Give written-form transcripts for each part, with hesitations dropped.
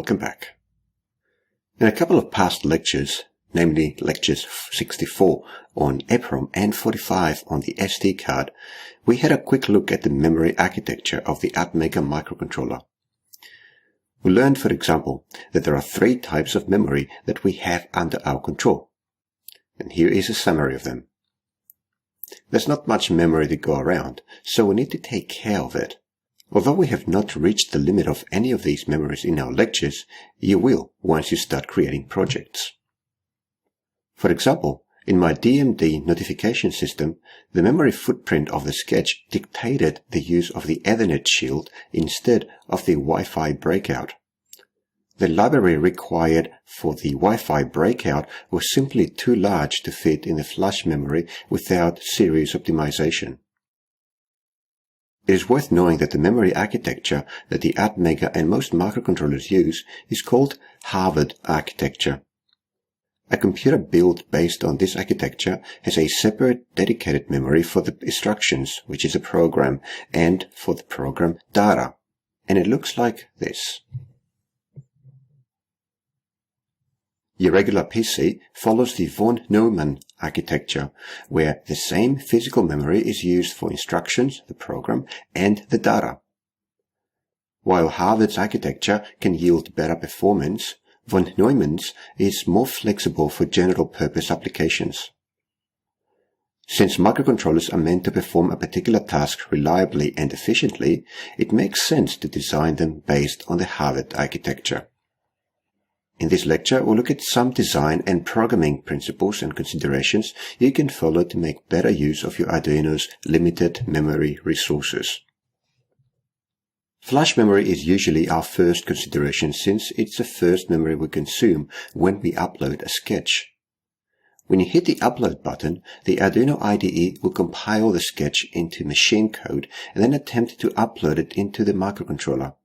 welcome back. In a couple of past lectures, namely lectures 64 on EEPROM and 45 on the SD card, we had a quick look at the memory architecture of the Atmega microcontroller. We learned, for example, that there are 3 types of memory that we have under our control. And here is a summary of them. There's not much memory to go around, so we need to take care of it. Although we have not reached the limit of any of these memories in our lectures, you will once you start creating projects. For example, in my DMD notification system, the memory footprint of the sketch dictated the use of the Ethernet shield instead of the Wi-Fi breakout. The library required for the Wi-Fi breakout was simply too large to fit in the flash memory without serious optimization. It is worth knowing that the memory architecture that the Atmega and most microcontrollers use is called Harvard architecture. A computer built based on this architecture has a separate dedicated memory for the instructions, which is a program, and for the program data. And it looks like this. Your regular PC follows the von Neumann architecture, where the same physical memory is used for instructions, the program, and the data. While Harvard's architecture can yield better performance, von Neumann's is more flexible for general-purpose applications. Since microcontrollers are meant to perform a particular task reliably and efficiently, it makes sense to design them based on the Harvard architecture. In this lecture, we'll look at some design and programming principles and considerations you can follow to make better use of your Arduino's limited memory resources. Flash memory is usually our first consideration since it's the first memory we consume when we upload a sketch. When you hit the upload button, the Arduino IDE will compile the sketch into machine code and then attempt to upload it into the microcontroller.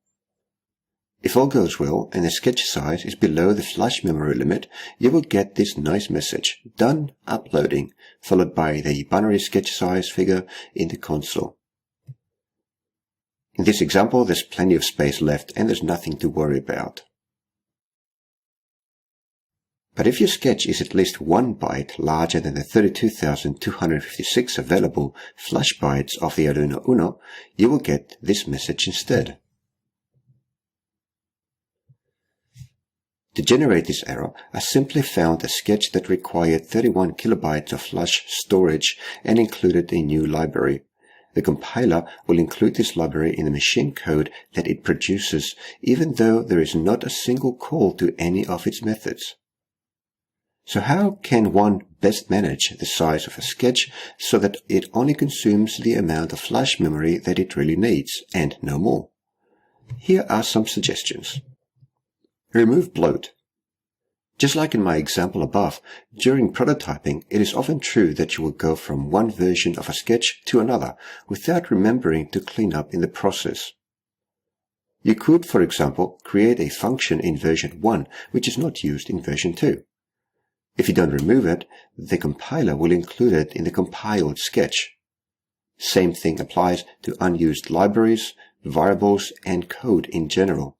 If all goes well and the sketch size is below the flash memory limit, you will get this nice message, "Done uploading," followed by the binary sketch size figure in the console. In this example, there's plenty of space left and there's nothing to worry about. But if your sketch is at least 1 byte larger than the 32,256 available flash bytes of the Arduino Uno, you will get this message instead. To generate this error, I simply found a sketch that required 31 kilobytes of flash storage and included a new library. The compiler will include this library in the machine code that it produces, even though there is not a single call to any of its methods. So how can one best manage the size of a sketch so that it only consumes the amount of flash memory that it really needs, and no more? Here are some suggestions. Remove bloat. Just like in my example above, during prototyping, it is often true that you will go from one version of a sketch to another without remembering to clean up in the process. You could, for example, create a function in version 1 which is not used in version 2. If you don't remove it, the compiler will include it in the compiled sketch. Same thing applies to unused libraries, variables, and code in general.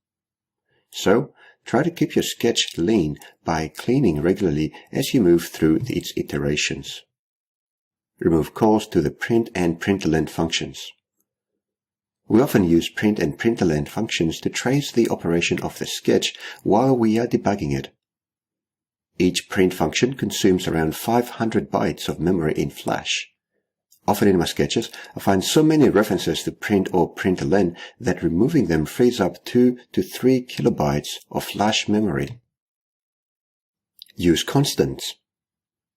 So, try to keep your sketch lean by cleaning regularly as you move through its iterations. Remove calls to the print and println functions. We often use print and println functions to trace the operation of the sketch while we are debugging it. Each print function consumes around 500 bytes of memory in flash. Often in my sketches, I find so many references to print or println that removing them frees up 2 to 3 kilobytes of flash memory. Use constants.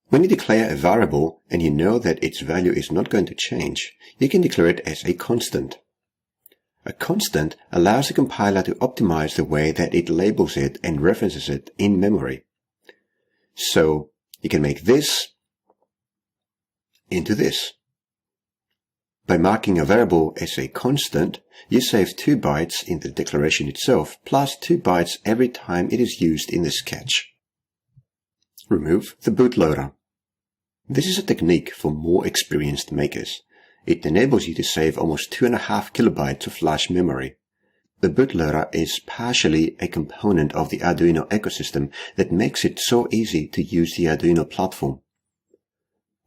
When you declare a variable and you know that its value is not going to change, you can declare it as a constant. A constant allows the compiler to optimize the way that it labels it and references it in memory. So, you can make this into this. By marking a variable as a constant, you save 2 bytes in the declaration itself, plus 2 bytes every time it is used in the sketch. Remove the bootloader. This is a technique for more experienced makers. It enables you to save almost 2.5 kilobytes of flash memory. The bootloader is partially a component of the Arduino ecosystem that makes it so easy to use the Arduino platform.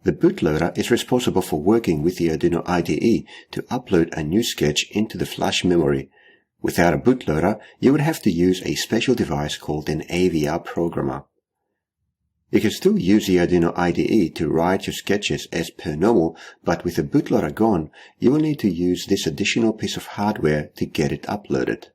The bootloader is responsible for working with the Arduino IDE to upload a new sketch into the flash memory. Without a bootloader, you would have to use a special device called an AVR programmer. You can still use the Arduino IDE to write your sketches as per normal, but with the bootloader gone, you will need to use this additional piece of hardware to get it uploaded.